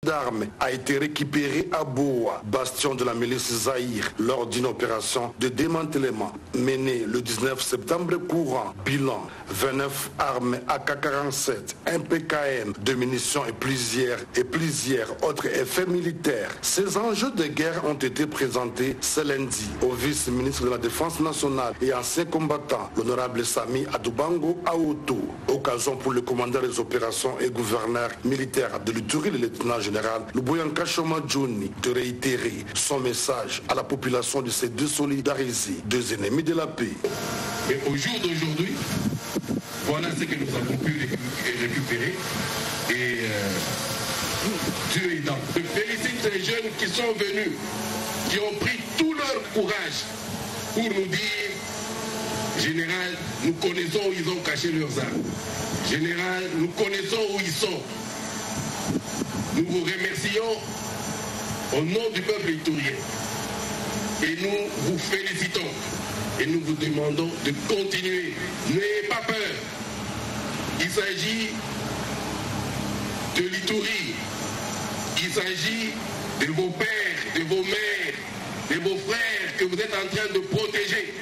d'armes a été récupéré à Boa, bastion de la milice Zaïre, lors d'une opération de démantèlement menée le 19 septembre courant. Bilan, 29 armes AK-47, un PKM, de munitions et plusieurs autres effets militaires. Ces enjeux de guerre ont été présentés ce lundi au vice-ministre de la Défense nationale et ancien combattant, l'honorable Sami Adoubango Aoto. Occasion pour le commandant des opérations et gouverneur militaire de l'Ituri, le lieutenant général Luboyanka Choma Djouni, de réitérer son message à la population de se désolidariser, deux ennemis de la paix. Mais au jour d'aujourd'hui, voilà ce que nous avons pu récupérer. Et Dieu est dans. Je félicite les jeunes qui sont venus, qui ont pris tout leur courage pour nous dire, général, nous connaissons où ils ont caché leurs armes. Général, nous connaissons où ils sont. Nous vous remercions au nom du peuple iturien. Et nous vous félicitons. Et nous vous demandons de continuer. N'ayez pas peur. Il s'agit de l'Ituri. Il s'agit de vos pères, de vos mères, de vos frères que vous êtes en train de protéger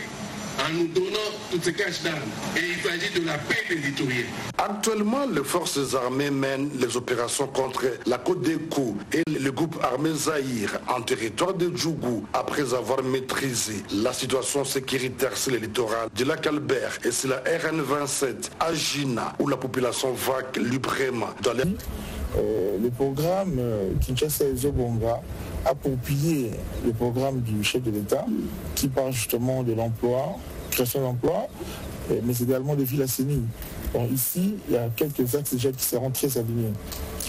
en nous donnant toutes ces caches d'armes. Et il s'agit de la paix des Ituriens. Actuellement, les forces armées mènent les opérations contre la Côte des Cous et le groupe armé Zaïre en territoire de Djougou après avoir maîtrisé la situation sécuritaire sur le littoral de lac Albert et sur la RN27 à Gina où la population vague librement dans les... Le programme Kinshasa Ezobonga a appuyé le programme du chef de l'État qui parle justement de l'emploi, création d'emplois, mais également de villes assainies. Donc ici, il y a quelques axes déjà qui seront très alignés.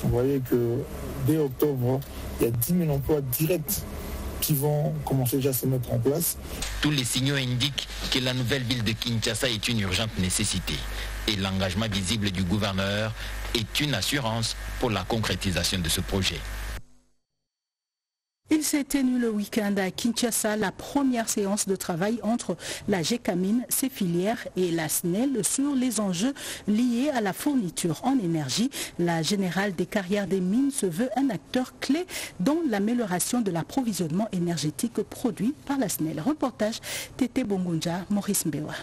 Vous voyez que dès octobre, il y a 10 000 emplois directs qui vont commencer déjà à se mettre en place. Tous les signaux indiquent que la nouvelle ville de Kinshasa est une urgente nécessité. Et l'engagement visible du gouverneur est une assurance pour la concrétisation de ce projet. Il s'est tenu le week-end à Kinshasa la première séance de travail entre la GECAMIN, ses filières et la SNEL sur les enjeux liés à la fourniture en énergie. La Générale des carrières des mines se veut un acteur clé dans l'amélioration de l'approvisionnement énergétique produit par la SNEL. Reportage Tété Bongunja, Maurice Mbewa.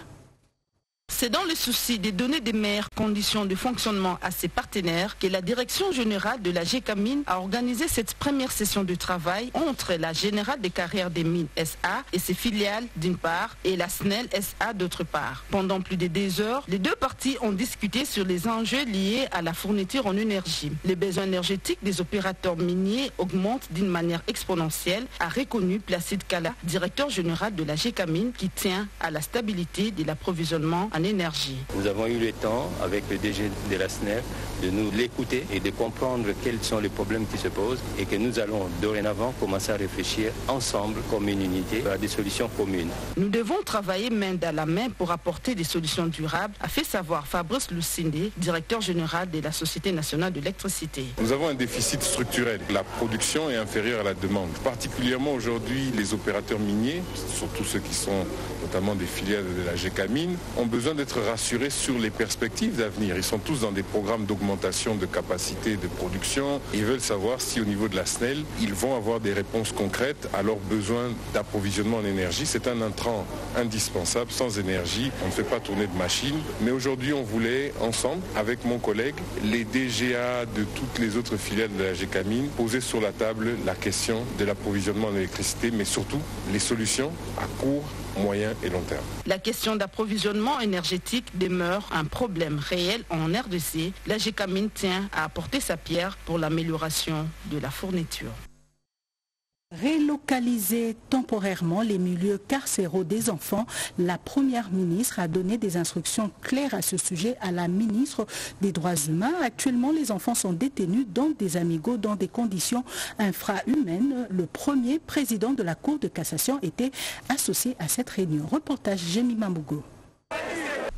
C'est dans le souci de donner des meilleures conditions de fonctionnement à ses partenaires que la direction générale de la GECAMIN a organisé cette première session de travail entre la Générale des carrières des mines SA et ses filiales d'une part et la SNEL SA d'autre part. Pendant plus de 2 heures, les deux parties ont discuté sur les enjeux liés à la fourniture en énergie. Les besoins énergétiques des opérateurs miniers augmentent d'une manière exponentielle, a reconnu Placide Kala, directeur général de la GECAMIN qui tient à la stabilité de l'approvisionnement en énergie. Nous avons eu le temps, avec le DG de la SNEL, de nous l'écouter et de comprendre quels sont les problèmes qui se posent et que nous allons dorénavant commencer à réfléchir ensemble comme une unité à des solutions communes. Nous devons travailler main dans la main pour apporter des solutions durables, a fait savoir Fabrice Lucinde, directeur général de la Société nationale de l'électricité. Nous avons un déficit structurel. La production est inférieure à la demande. Particulièrement aujourd'hui, les opérateurs miniers, surtout ceux qui sont notamment des filiales de la GECAMIN, ont besoin d'être rassurés sur les perspectives d'avenir. Ils sont tous dans des programmes d'augmentation de capacité de production. Ils veulent savoir si au niveau de la SNEL, ils vont avoir des réponses concrètes à leurs besoins d'approvisionnement en énergie. C'est un intrant indispensable. Sans énergie, on ne fait pas tourner de machine. Mais aujourd'hui, on voulait, ensemble, avec mon collègue, les DGA de toutes les autres filiales de la GECAMIN, poser sur la table la question de l'approvisionnement en électricité, mais surtout les solutions à court, moyen et long terme. La question d'approvisionnement énergétique demeure un problème réel en RDC. La GECAMIN tient à apporter sa pierre pour l'amélioration de la fourniture. Relocaliser temporairement les milieux carcéraux des enfants, la première ministre a donné des instructions claires à ce sujet à la ministre des Droits humains. Actuellement, les enfants sont détenus dans des amigos dans des conditions infrahumaines. Le premier président de la Cour de cassation était associé à cette réunion. Reportage Jemima Mbugo.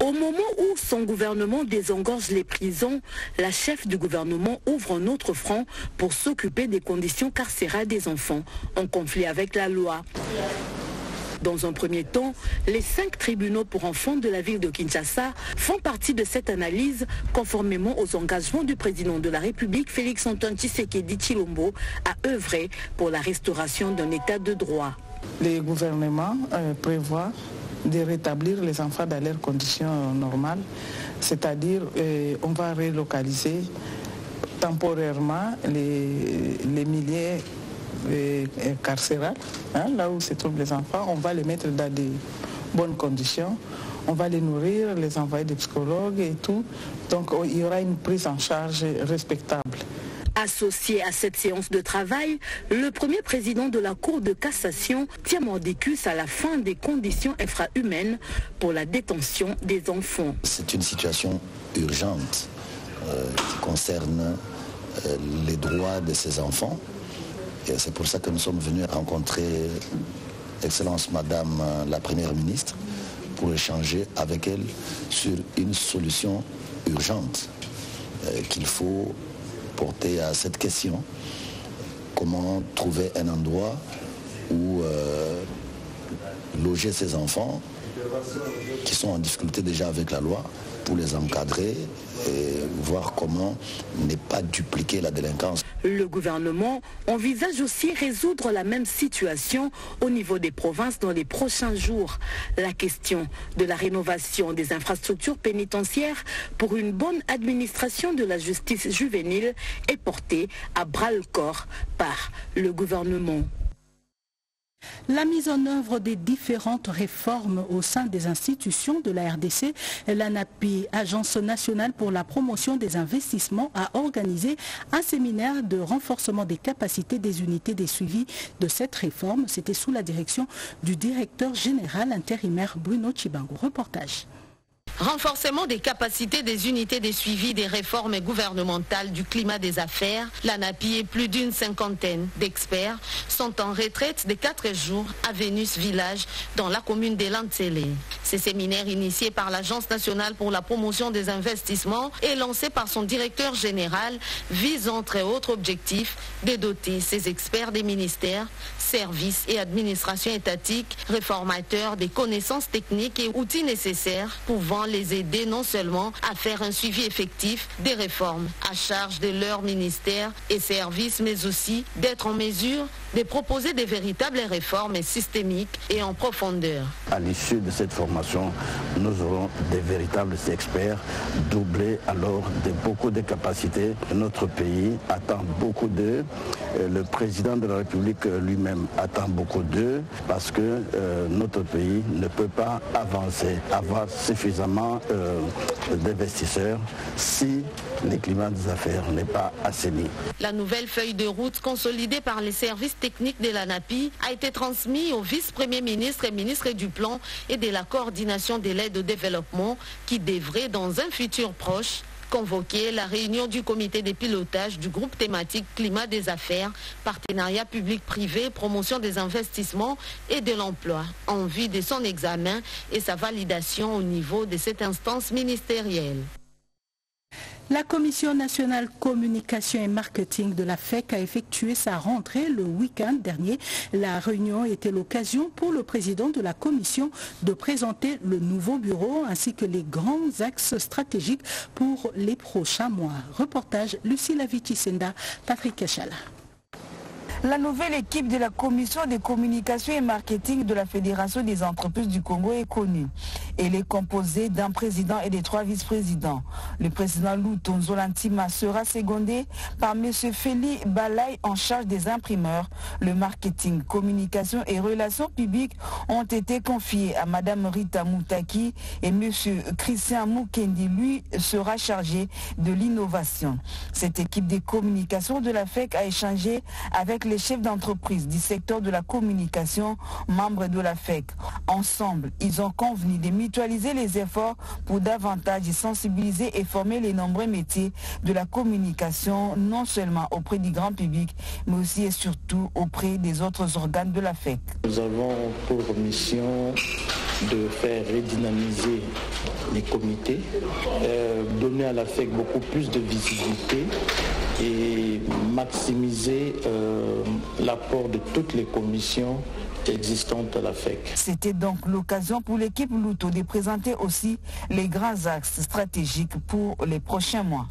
Au moment où son gouvernement désengorge les prisons, la chef du gouvernement ouvre un autre front pour s'occuper des conditions carcérales des enfants en conflit avec la loi. Dans un premier temps, les 5 tribunaux pour enfants de la ville de Kinshasa font partie de cette analyse conformément aux engagements du président de la République, Félix-Antoine Tshisekedi Tshilombo, à œuvrer pour la restauration d'un état de droit. Le gouvernement prévoit de rétablir les enfants dans leurs conditions normales, c'est-à-dire on va relocaliser temporairement les milieux carcérales, là où se trouvent les enfants, on va les mettre dans de bonnes conditions, on va les nourrir, les envoyer des psychologues et tout, donc il y aura une prise en charge respectable. Associé à cette séance de travail, le premier président de la Cour de cassation tient mordicus à la fin des conditions infrahumaines pour la détention des enfants. C'est une situation urgente qui concerne les droits de ces enfants. Et c'est pour ça que nous sommes venus rencontrer Excellence Madame la Première ministre pour échanger avec elle sur une solution urgente qu'il faut porter à cette question. Comment trouver un endroit où loger ces enfants qui sont en difficulté déjà avec la loi pour les encadrer et voir comment ne pas dupliquer la délinquance. Le gouvernement envisage aussi résoudre la même situation au niveau des provinces dans les prochains jours. La question de la rénovation des infrastructures pénitentiaires pour une bonne administration de la justice juvénile est portée à bras-le-corps par le gouvernement. La mise en œuvre des différentes réformes au sein des institutions de la RDC, l'ANAPI, Agence nationale pour la promotion des investissements, a organisé un séminaire de renforcement des capacités des unités des suivis de cette réforme. C'était sous la direction du directeur général intérimaire Bruno Chibango. Reportage. Renforcement des capacités des unités de suivi des réformes gouvernementales du climat des affaires, l'ANAPI et plus d'une cinquantaine d'experts sont en retraite de 4 jours à Vénus Village dans la commune de Lantsele. Ce séminaire initié par l'Agence nationale pour la promotion des investissements et lancé par son directeur général vise entre autres objectifs de doter ces experts des ministères, services et administrations étatiques, réformateurs des connaissances techniques et outils nécessaires pouvant les aider non seulement à faire un suivi effectif des réformes à charge de leurs ministères et services, mais aussi d'être en mesure de proposer des véritables réformes systémiques et en profondeur. À l'issue de cette formation, nous aurons des véritables experts doublés alors de beaucoup de capacités. Notre pays attend beaucoup d'eux. Le président de la République lui-même attend beaucoup d'eux parce que notre pays ne peut pas avancer, avoir suffisamment d'investisseurs si le climat des affaires n'est pas assaini. La nouvelle feuille de route consolidée par les services techniques de l'ANAPI a été transmise au vice-premier ministre et ministre du Plan et de la coordination de l'aide au développement qui devrait dans un futur proche convoquer la réunion du comité de pilotage du groupe thématique climat des affaires, partenariat public-privé, promotion des investissements et de l'emploi, en vue de son examen et sa validation au niveau de cette instance ministérielle. La Commission nationale communication et marketing de la FEC a effectué sa rentrée le week-end dernier. La réunion était l'occasion pour le président de la commission de présenter le nouveau bureau ainsi que les grands axes stratégiques pour les prochains mois. Reportage Lucie Lavici-Senda, Patrick Kachala. La nouvelle équipe de la Commission de communication et marketing de la Fédération des entreprises du Congo est connue. Elle est composée d'un président et de 3 vice-présidents. Le président Lou Tonzo Lantima sera secondé par M. Feli Balay en charge des imprimeurs. Le marketing, communication et relations publiques ont été confiés à Mme Rita Moutaki et M. Christian Moukendi, lui, sera chargé de l'innovation. Cette équipe de communication de la FEC a échangé avec les chefs d'entreprise du secteur de la communication, membres de la FEC. Ensemble, ils ont convenu de mutualiser les efforts pour davantage sensibiliser et former les nombreux métiers de la communication, non seulement auprès du grand public, mais aussi et surtout auprès des autres organes de la FEC. Nous avons pour mission de faire redynamiser les comités, donner à la FEC beaucoup plus de visibilité et maximiser l'apport de toutes les commissions existantes à la FEC. C'était donc l'occasion pour l'équipe Luto de présenter aussi les grands axes stratégiques pour les prochains mois.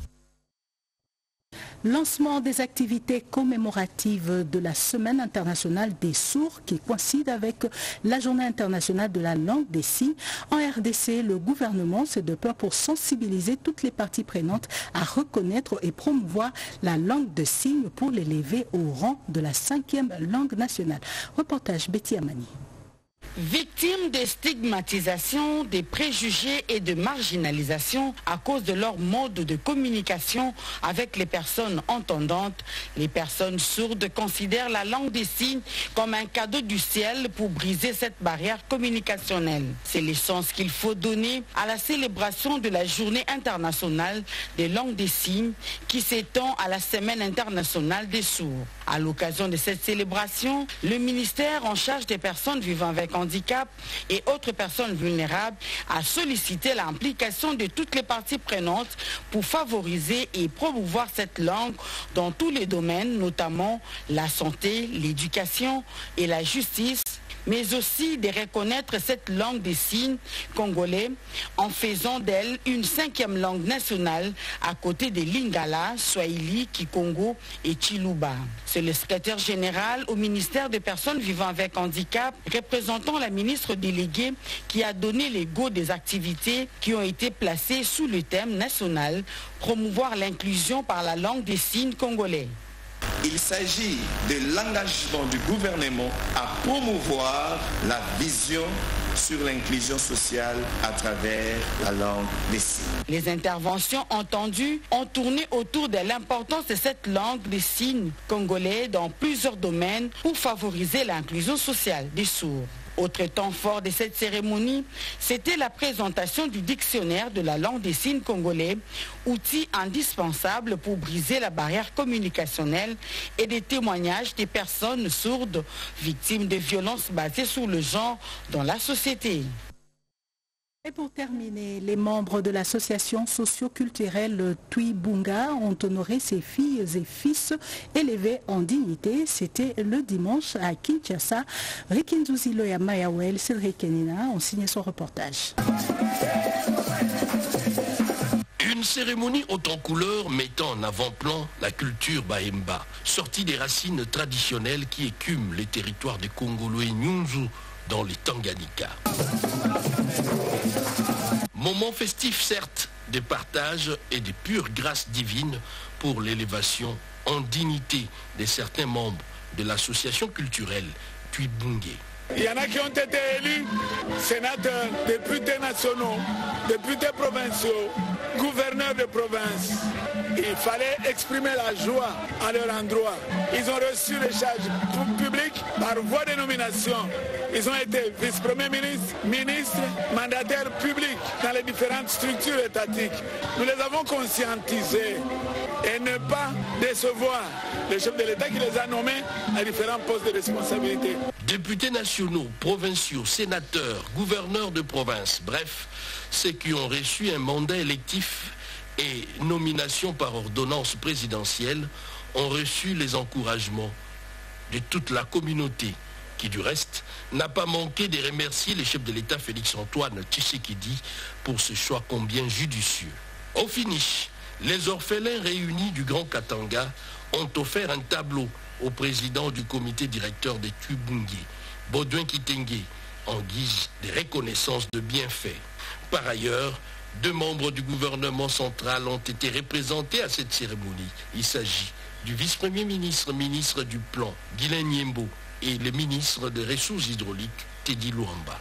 Lancement des activités commémoratives de la Semaine internationale des sourds qui coïncide avec la Journée internationale de la langue des signes. En RDC, le gouvernement s'est de peur pour sensibiliser toutes les parties prenantes à reconnaître et promouvoir la langue de signes pour l'élever au rang de la 5e langue nationale. Reportage Betty Amani. Victimes de stigmatisation, de préjugés et de marginalisation à cause de leur mode de communication avec les personnes entendantes, les personnes sourdes considèrent la langue des signes comme un cadeau du ciel pour briser cette barrière communicationnelle. C'est le sens qu'il faut donner à la célébration de la Journée internationale des langues des signes qui s'étend à la Semaine internationale des sourds. À l'occasion de cette célébration, le ministère en charge des personnes vivant avec handicap et autres personnes vulnérables a sollicité l'implication de toutes les parties prenantes pour favoriser et promouvoir cette langue dans tous les domaines, notamment la santé, l'éducation et la justice, mais aussi de reconnaître cette langue des signes congolais en faisant d'elle une 5e langue nationale à côté des Lingala, Swahili, Kikongo et Chiluba. C'est le secrétaire général au ministère des Personnes vivant avec handicap, représentant la ministre déléguée, qui a donné les go des activités qui ont été placées sous le thème national « Promouvoir l'inclusion par la langue des signes congolais ». Il s'agit de l'engagement du gouvernement à promouvoir la vision sur l'inclusion sociale à travers la langue des signes. Les interventions entendues ont tourné autour de l'importance de cette langue des signes congolais dans plusieurs domaines pour favoriser l'inclusion sociale des sourds. Autre temps fort de cette cérémonie, c'était la présentation du dictionnaire de la langue des signes congolais, outil indispensable pour briser la barrière communicationnelle, et des témoignages des personnes sourdes victimes de violences basées sur le genre dans la société. Et pour terminer, les membres de l'association socio-culturelle Twibunga ont honoré ses filles et fils élevés en dignité. C'était le dimanche à Kinshasa. Rikinzuzi Loya Mayawel, Cédric Kenina ont signé son reportage. Une cérémonie haute en couleur mettant en avant-plan la culture Bahemba, sortie des racines traditionnelles qui écument les territoires de Kongolo et Nyunzu dans les Tanganyika. Moment festif certes, de partage et de pure grâce divine pour l'élévation en dignité de certains membres de l'association culturelle Twibunga. Il y en a qui ont été élus sénateurs, députés nationaux, députés provinciaux, gouverneurs de province. Il fallait exprimer la joie à leur endroit. Ils ont reçu les charges publiques par voie de nomination. Ils ont été vice-premiers ministres, ministres, mandataires publics dans les différentes structures étatiques. Nous les avons conscientisés et ne pas décevoir les chefs de l'État qui les a nommés à différents postes de responsabilité. Députés nationaux, provinciaux, sénateurs, gouverneurs de province, bref, ceux qui ont reçu un mandat électif et nomination par ordonnance présidentielle ont reçu les encouragements de toute la communauté qui, du reste, n'a pas manqué de remercier le chef de l'État Félix-Antoine Tshisekedi pour ce choix combien judicieux. Au finish, les orphelins réunis du Grand Katanga ont offert un tableau au président du comité directeur des Twibunga, Baudouin Kitenge, en guise de reconnaissance de bienfaits. Par ailleurs, 2 membres du gouvernement central ont été représentés à cette cérémonie. Il s'agit du vice-premier ministre, ministre du Plan, Guylain Nyembo, et le ministre des Ressources hydrauliques, Teddy Luamba.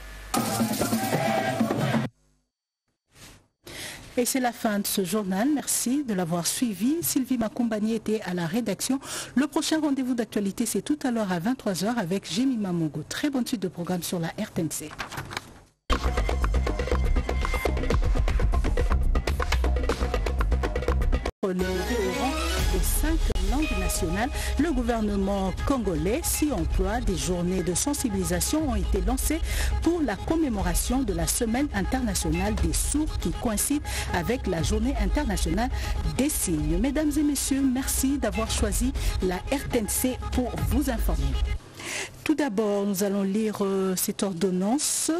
Et c'est la fin de ce journal. Merci de l'avoir suivi. Sylvie Makumbani était à la rédaction. Le prochain rendez-vous d'actualité, c'est tout à l'heure à 23h avec Jemima Mongo. Très bonne suite de programme sur la RTNC. L'élevé au rang des 5 langues nationales, le gouvernement congolais s'y emploie. Des journées de sensibilisation ont été lancées pour la commémoration de la Semaine internationale des sourds qui coïncide avec la Journée internationale des signes. Mesdames et messieurs, merci d'avoir choisi la RTNC pour vous informer. Tout d'abord, nous allons lire cette ordonnance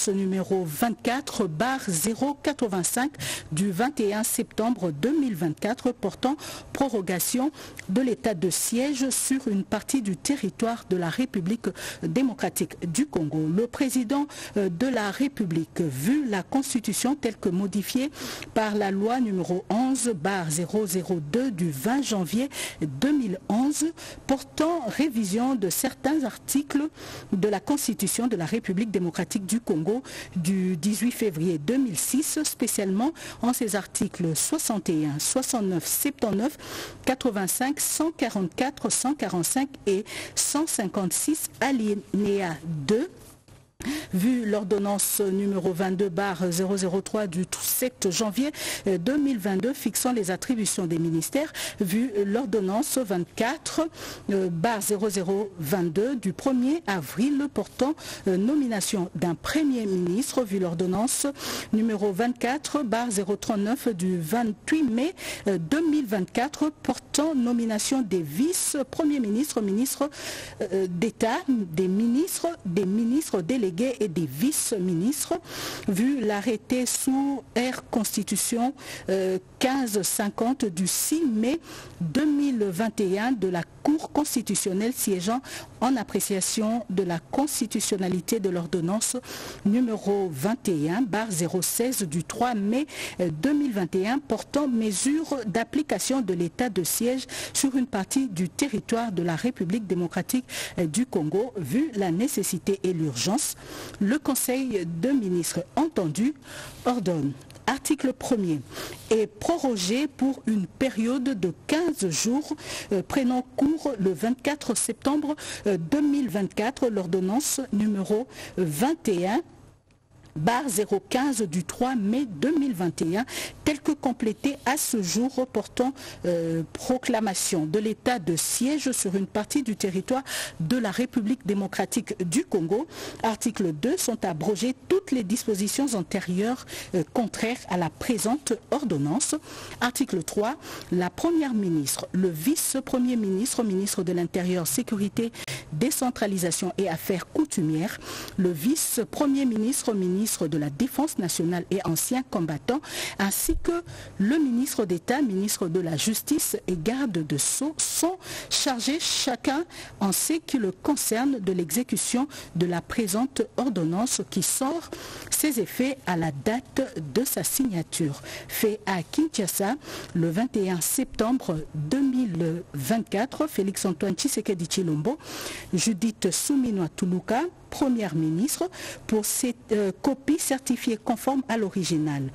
numéro 24/085 du 21 septembre 2024 portant prorogation de l'état de siège sur une partie du territoire de la République démocratique du Congo. Le président de la République, vu la Constitution telle que modifiée par la loi numéro 11/002 du 20 janvier 2011 portant révision de certains articles de la Constitution de la République démocratique du Congo du 18 février 2006, spécialement en ses articles 61, 69, 79, 85, 144, 145 et 156 alinéa 2. Vu l'ordonnance numéro 22/003 du 7 janvier 2022 fixant les attributions des ministères, vu l'ordonnance 24/0022 du 1er avril portant nomination d'un premier ministre, vu l'ordonnance numéro 24/039 du 28 mai 2024 portant nomination des vice-premiers ministres, ministres d'État, des ministres délégués et des vice-ministres, vu l'arrêté sous Air Constitution 1550 du 6 mai 2021 de la Cour constitutionnelle siégeant en appréciation de la constitutionnalité de l'ordonnance numéro 21/016 du 3 mai 2021 portant mesures d'application de l'état de siège sur une partie du territoire de la République démocratique du Congo, vu la nécessité et l'urgence. Le Conseil de ministres entendu ordonne. Article 1er est prorogé pour une période de 15 jours prenant cours le 24 septembre 2024, l'ordonnance numéro 21/015 du 3 mai 2021, tel que complété à ce jour portant proclamation de l'état de siège sur une partie du territoire de la République démocratique du Congo. Article 2, sont abrogées toutes les dispositions antérieures contraires à la présente ordonnance. Article 3, la première ministre, le vice-premier ministre, ministre de l'Intérieur, Sécurité, Décentralisation et Affaires coutumières, le vice-premier ministre, ministre de la Défense nationale et ancien combattant, ainsi que le ministre d'État, ministre de la Justice et garde de Sceaux sont chargés chacun en ce qui le concerne de l'exécution de la présente ordonnance qui sort ses effets à la date de sa signature. Fait à Kinshasa le 21 septembre 2024, Félix-Antoine Tshisekedi Tshilombo, Judith Suminwa Tuluka, Première ministre, pour cette copie certifiée conforme à l'original.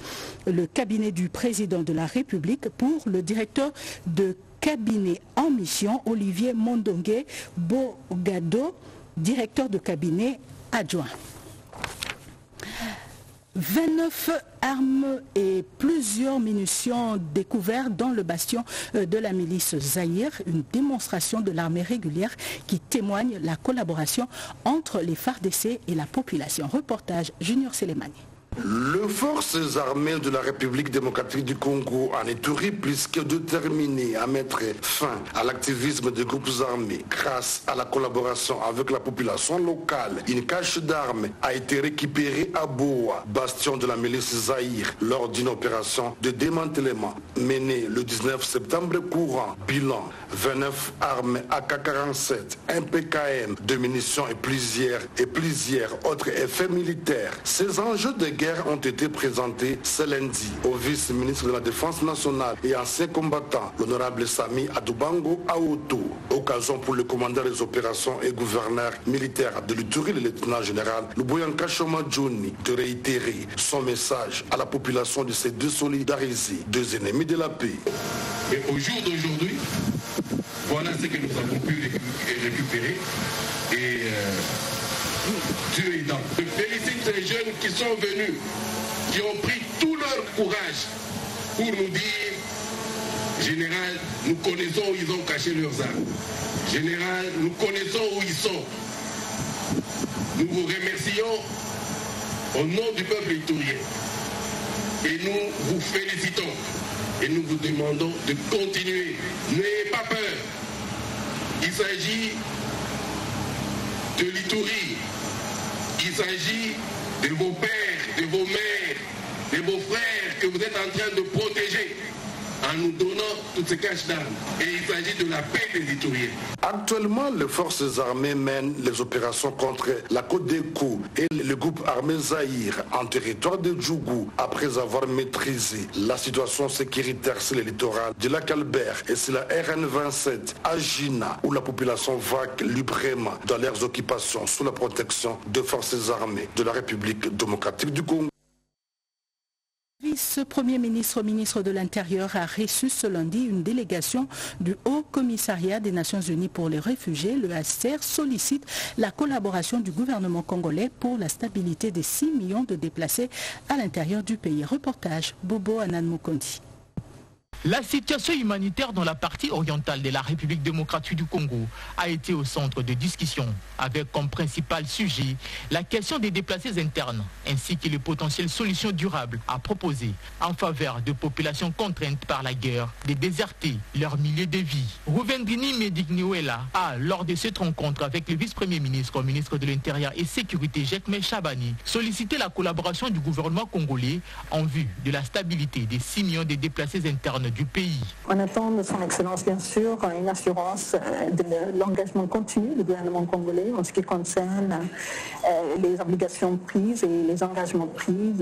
Le cabinet du président de la République pour le directeur de cabinet en mission, Olivier Mondongue Bogado, directeur de cabinet adjoint. 29 armes et plusieurs munitions découvertes dans le bastion de la milice Zaïre, une démonstration de l'armée régulière qui témoigne la collaboration entre les FARDC et la population. Reportage Junior Selemani. Les forces armées de la République démocratique du Congo en est plus que déterminées à mettre fin à l'activisme des groupes armés. Grâce à la collaboration avec la population locale, une cache d'armes a été récupérée à Boa, bastion de la milice Zaïre, lors d'une opération de démantèlement menée le 19 septembre courant. Bilan, 29 armes AK-47, un PKM, de munitions et plusieurs autres effets militaires. Ces enjeux de guerre ont été présentés ce lundi au vice-ministre de la Défense nationale et ancien combattant, l'honorable Sami Adoubango Aoto. Occasion pour le commandant des opérations et gouverneur militaire de l'Ituri, le lieutenant général Luboyanka Choma Johnny, de réitérer son message à la population de se désolidariser, deux ennemis de la paix. Mais au jour d'aujourd'hui, voilà ce que nous avons pu récupérer. Et Dieu est dans. Je félicite les jeunes qui sont venus, qui ont pris tout leur courage pour nous dire, général, nous connaissons où ils ont caché leurs armes. Général, nous connaissons où ils sont. Nous vous remercions au nom du peuple iturien. Et nous vous félicitons. Et nous vous demandons de continuer. N'ayez pas peur. Il s'agit de l'Itourie. Il s'agit de vos pères, de vos mères, de vos frères que vous êtes en train de protéger en nous donnant toutes ces caches d'armes. Et il s'agit de la paix des Itouriens. Actuellement, les forces armées mènent les opérations contre la Côte des Cous et le groupe armé Zaïre en territoire de Djougou après avoir maîtrisé la situation sécuritaire sur le littoral de lac Albert et sur la RN27 à Gina où la population vague librement dans leurs occupations sous la protection des forces armées de la République démocratique du Congo. Vice-premier ministre de l'Intérieur a reçu ce lundi une délégation du Haut Commissariat des Nations Unies pour les réfugiés. Le HCR sollicite la collaboration du gouvernement congolais pour la stabilité des 6 millions de déplacés à l'intérieur du pays. Reportage Bobo Anan Mukondi. La situation humanitaire dans la partie orientale de la République démocratique du Congo a été au centre de discussion, avec comme principal sujet la question des déplacés internes, ainsi que les potentielles solutions durables à proposer en faveur de populations contraintes par la guerre, de déserter leurs milliers de vies. Rouvendrini Medigniwela a, lors de cette rencontre avec le vice-premier ministre, ministre de l'Intérieur et Sécurité, Jacques Chabani, sollicité la collaboration du gouvernement congolais en vue de la stabilité des 6 millions de déplacés internes du pays. On attend de son Excellence, bien sûr, une assurance de l'engagement continu du gouvernement congolais en ce qui concerne les obligations prises et les engagements pris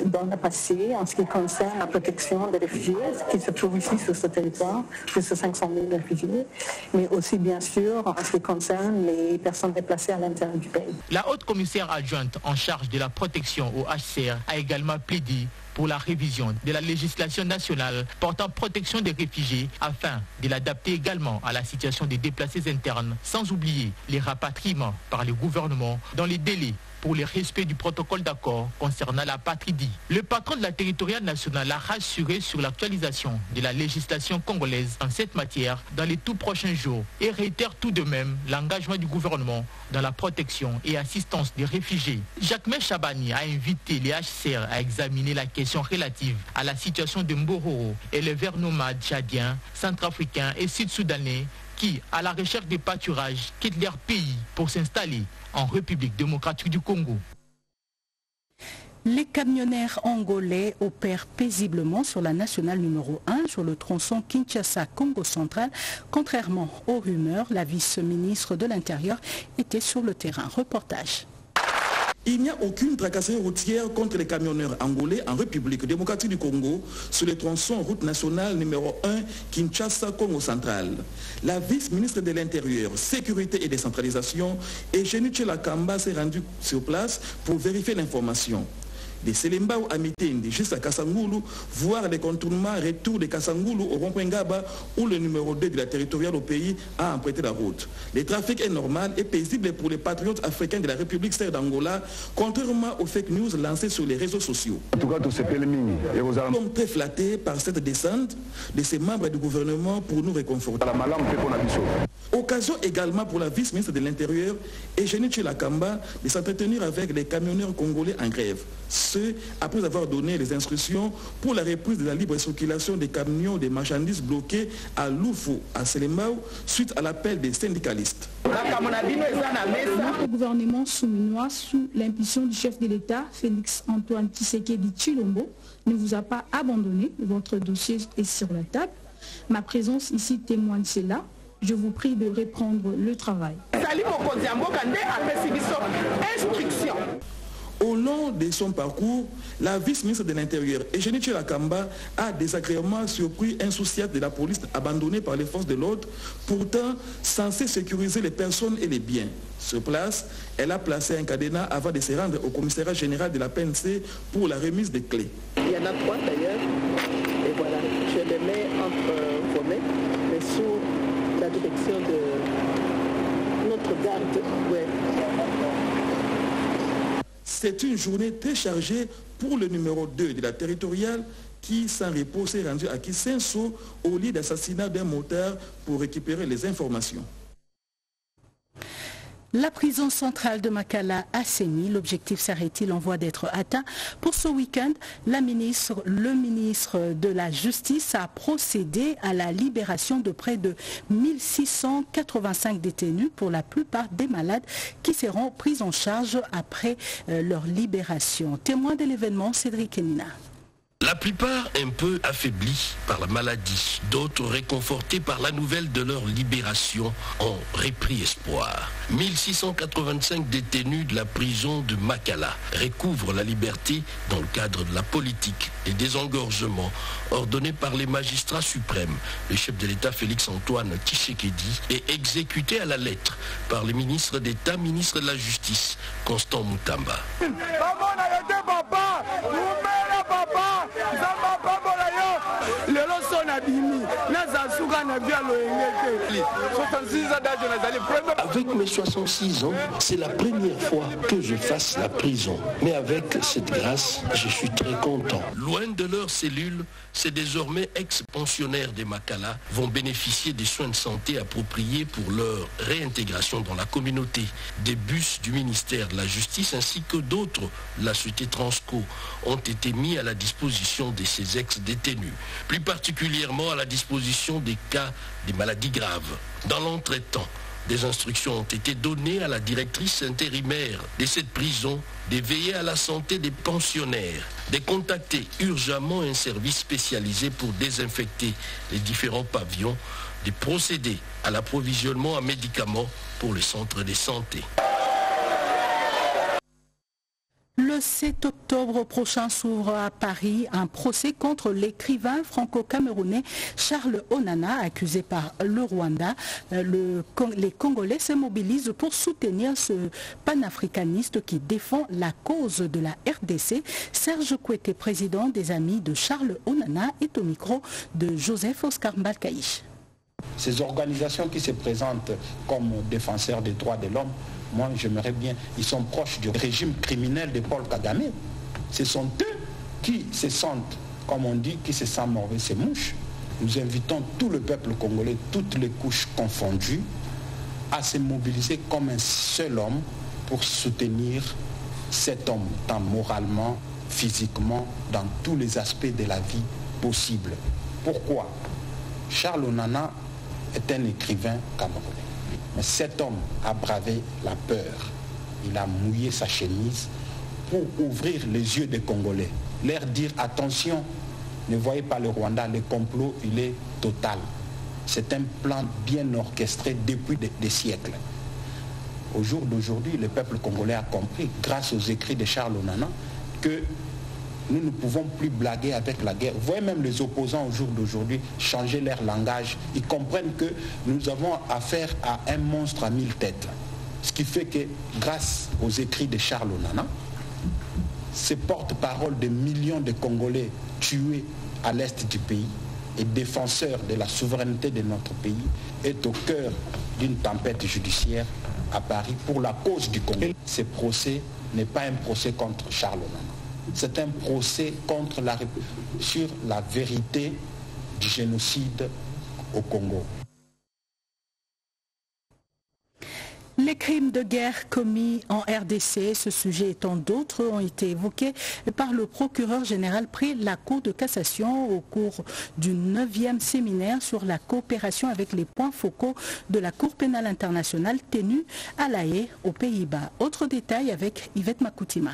dans le passé, en ce qui concerne la protection des réfugiés qui se trouvent ici sur ce territoire, plus de 500 000 réfugiés, mais aussi, bien sûr, en ce qui concerne les personnes déplacées à l'intérieur du pays. La haute commissaire adjointe en charge de la protection au HCR a également plaidé pour la révision de la législation nationale portant protection des réfugiés afin de l'adapter également à la situation des déplacés internes, sans oublier les rapatriements par le gouvernement dans les délais pour le respect du protocole d'accord concernant la patridie. Le patron de la territoriale nationale a rassuré sur l'actualisation de la législation congolaise en cette matière dans les tout prochains jours et réitère tout de même l'engagement du gouvernement dans la protection et assistance des réfugiés. Jacques Chabani a invité les HCR à examiner la question relative à la situation de Mbororo et les vers nomades tchadiens, centrafricains et sud-soudanais qui, à la recherche de pâturages, quittent leur pays pour s'installer en République démocratique du Congo. Les camionneurs angolais opèrent paisiblement sur la nationale numéro 1 sur le tronçon Kinshasa-Congo central. Contrairement aux rumeurs, la vice-ministre de l'Intérieur était sur le terrain. Reportage. Il n'y a aucune tracasserie routière contre les camionneurs angolais en République démocratique du Congo sur le tronçon route nationale numéro 1 Kinshasa-Congo central. La vice-ministre de l'Intérieur, Sécurité et Décentralisation, Eugénie Tshilakamba, s'est rendue sur place pour vérifier l'information. De Selembao à Mitende jusqu'à Kassangoulou, voir les contournements retour de Kassangoulou au rond-point Ngaba où le numéro 2 de la territoriale au pays a emprunté la route. Le trafic est normal et paisible pour les patriotes africains de la République serbe d'Angola, contrairement aux fake news lancées sur les réseaux sociaux. En tout cas, nous sommes très flattés par cette descente de ces membres du gouvernement pour nous réconforter. Occasion également pour la vice-ministre de l'Intérieur, Eugénie Tshilakamba, de s'entretenir avec les camionneurs congolais en grève. Ce, après avoir donné les instructions pour la reprise de la libre circulation des camions de marchandises bloqués à Loufou, à Selembao, suite à l'appel des syndicalistes. Notre gouvernement souminois, sous l'impulsion du chef de l'État, Félix Antoine Tshisekedi Tshilombo, ne vous a pas abandonné. Votre dossier est sur la table. Ma présence ici témoigne cela. Je vous prie de reprendre le travail. Au long de son parcours, la vice-ministre de l'Intérieur, Eugénie Tshilakamba, a désagréablement surpris insouciante de la police abandonnée par les forces de l'ordre, pourtant censée sécuriser les personnes et les biens. Sur place, elle a placé un cadenas avant de se rendre au commissariat général de la PNC pour la remise des clés. Il y en a 3 d'ailleurs, et voilà, je les mets entre vos mains, mais sous la direction de notre garde. Ouais. C'est une journée très chargée pour le numéro 2 de la territoriale qui, sans repos, s'est rendu à Kisenso au lieu d'assassinat d'un motard pour récupérer les informations. La prison centrale de Makala a saigné. L'objectif serait-il en voie d'être atteint? Pour ce week-end, le ministre de la Justice a procédé à la libération de près de 1685 détenus, pour la plupart des malades qui seront pris en charge après leur libération. Témoin de l'événement, Cédric Enina. La plupart un peu affaiblis par la maladie, d'autres réconfortés par la nouvelle de leur libération ont repris espoir. 1685 détenus de la prison de Makala recouvrent la liberté dans le cadre de la politique et des engorgements ordonnés par les magistrats suprêmes. Le chef de l'État Félix Antoine Tshisekedi est exécuté à la lettre par le ministre d'État, ministre de la Justice, Constant Moutamba. Avec mes 66 ans, c'est la première fois que je fasse la prison. Mais avec cette grâce, je suis très content. Loin de leur cellule, ces désormais ex-pensionnaires des Makala vont bénéficier des soins de santé appropriés pour leur réintégration dans la communauté. Des bus du ministère de la Justice ainsi que d'autres, la société Transco, ont été mis à la disposition de ces ex-détenus, plus particulièrement à la disposition des cas des maladies graves. Dans l'entretemps, des instructions ont été données à la directrice intérimaire de cette prison de veiller à la santé des pensionnaires, de contacter urgemment un service spécialisé pour désinfecter les différents pavillons, de procéder à l'approvisionnement en médicaments pour le centre de santé. Le 7 octobre prochain s'ouvre à Paris un procès contre l'écrivain franco-camerounais Charles Onana, accusé par le Rwanda. Les Congolais se mobilisent pour soutenir ce panafricaniste qui défend la cause de la RDC. Serge Kouete, président des Amis de Charles Onana, est au micro de Joseph Oscar Mbalkaïch. Ces organisations qui se présentent comme défenseurs des droits de l'homme, moi j'aimerais bien, ils sont proches du régime criminel de Paul Kagame. Ce sont eux qui se sentent, comme on dit, qui se sentent mauvais, ces mouches. Nous invitons tout le peuple congolais, toutes les couches confondues, à se mobiliser comme un seul homme pour soutenir cet homme, tant moralement, physiquement, dans tous les aspects de la vie possible. Pourquoi? Charles Onana est un écrivain camerounais. Mais cet homme a bravé la peur. Il a mouillé sa chemise pour ouvrir les yeux des Congolais. Leur dire attention, ne voyez pas le Rwanda, le complot, il est total. C'est un plan bien orchestré depuis des siècles. Au jour d'aujourd'hui, le peuple congolais a compris, grâce aux écrits de Charles Onana, que nous ne pouvons plus blaguer avec la guerre. Vous voyez même les opposants au jour d'aujourd'hui changer leur langage. Ils comprennent que nous avons affaire à un monstre à 1000 têtes. Ce qui fait que grâce aux écrits de Charles Onana, ces porte-parole de millions de Congolais tués à l'est du pays et défenseurs de la souveraineté de notre pays est au cœur d'une tempête judiciaire à Paris pour la cause du Congo. Ce procès n'est pas un procès contre Charles Onana. C'est un procès contre sur la vérité du génocide au Congo. Les crimes de guerre commis en RDC, ce sujet étant d'autres, ont été évoqués par le procureur général près la Cour de cassation au cours du 9e séminaire sur la coopération avec les points focaux de la Cour pénale internationale tenue à La Haye, aux Pays-Bas. Autre détail avec Yvette Makoutima.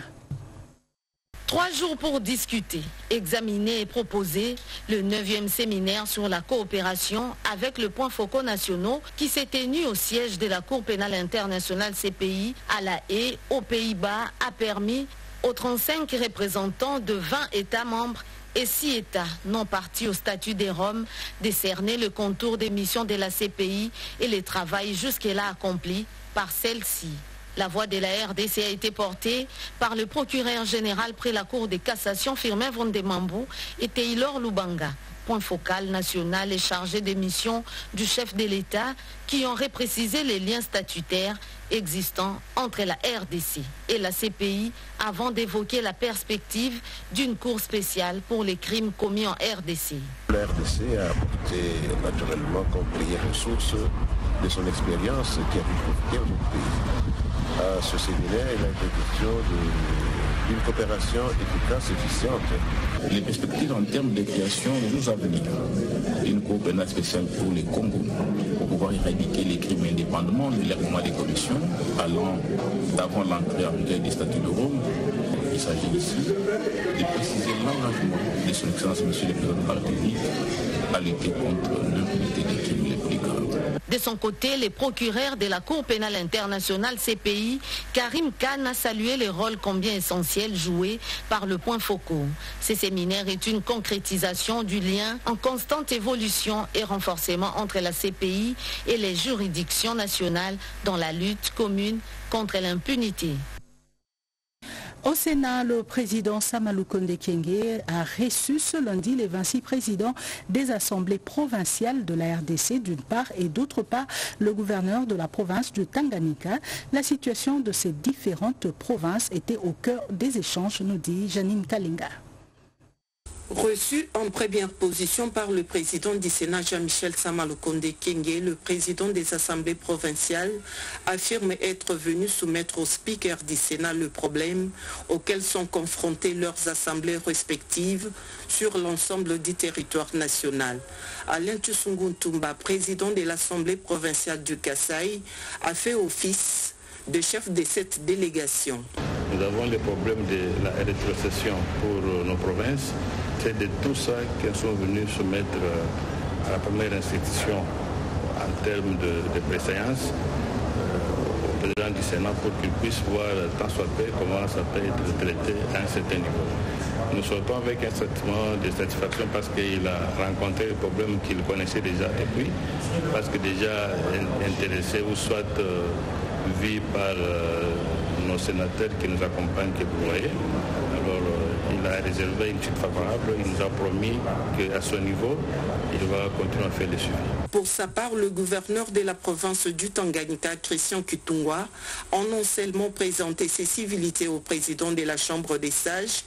3 jours pour discuter, examiner et proposer le 9e séminaire sur la coopération avec le point focaux nationaux qui s'est tenu au siège de la Cour pénale internationale CPI à La Haye, aux Pays-Bas, a permis aux 35 représentants de 20 États membres et 6 États non partis au statut des Roms de cerner le contour des missions de la CPI et les travaux jusque-là accomplis par celle-ci. La voix de la RDC a été portée par le procureur général près la Cour de cassation Firmin Vondemambou et Taylor Lubanga, point focal national et chargé des missions du chef de l'État, qui ont reprécisé les liens statutaires existants entre la RDC et la CPI avant d'évoquer la perspective d'une cour spéciale pour les crimes commis en RDC. La RDC a apporté naturellement comme première ressource de son expérience qui a pu profiter aux autres pays. À ce séminaire, il a été question d'une coopération efficace, efficiente. Les perspectives en termes de création de nos avenirs, une coopération spéciale pour les Congo, pour pouvoir éradiquer les crimes indépendamment de l'errement des commissions, allant d'avant l'entrée en vigueur des statuts de Rome. Il s'agit ici de préciser l'engagement de son Excellence Monsieur le Président de la République à lutter contre l'impunité des crimes les plus graves. De son côté, le procureur de la Cour pénale internationale CPI, Karim Khan, a salué le rôle combien essentiel joué par le point Focaux. Ce séminaire est une concrétisation du lien en constante évolution et renforcement entre la CPI et les juridictions nationales dans la lutte commune contre l'impunité. Au Sénat, le président Samalou Konde Kyenge a reçu ce lundi les 26 présidents des assemblées provinciales de la RDC d'une part et d'autre part le gouverneur de la province de Tanganyika. La situation de ces différentes provinces était au cœur des échanges, nous dit Janine Kalinga. Reçu en première position par le président du Sénat Jean-Michel Samalou Konde Kyenge, le président des assemblées provinciales affirme être venu soumettre au speaker du Sénat le problème auquel sont confrontées leurs assemblées respectives sur l'ensemble du territoire national. Alain Tchousungu Ntumba, président de l'assemblée provinciale du Kasaï, a fait office de chef de cette délégation. Nous avons le problème de la rétrocession pour nos provinces. C'est de tout ça qu'ils sont venus soumettre à la première institution en termes de préséance au président du Sénat pour qu'il puisse voir tant soit peu comment ça peut être traité à un certain niveau. Nous sortons avec un sentiment de satisfaction parce qu'il a rencontré le problème qu'il connaissait déjà depuis, parce que déjà intéressé ou soit vu par nos sénateurs qui nous accompagnent, que vous voyez. Alors, il a réservé une suite favorable. Il nous a promis qu'à ce niveau, il va continuer à faire le suivi. Pour sa part, le gouverneur de la province du Tanganyika, Christian Kitungwa, a non seulement présenté ses civilités au président de la Chambre des sages,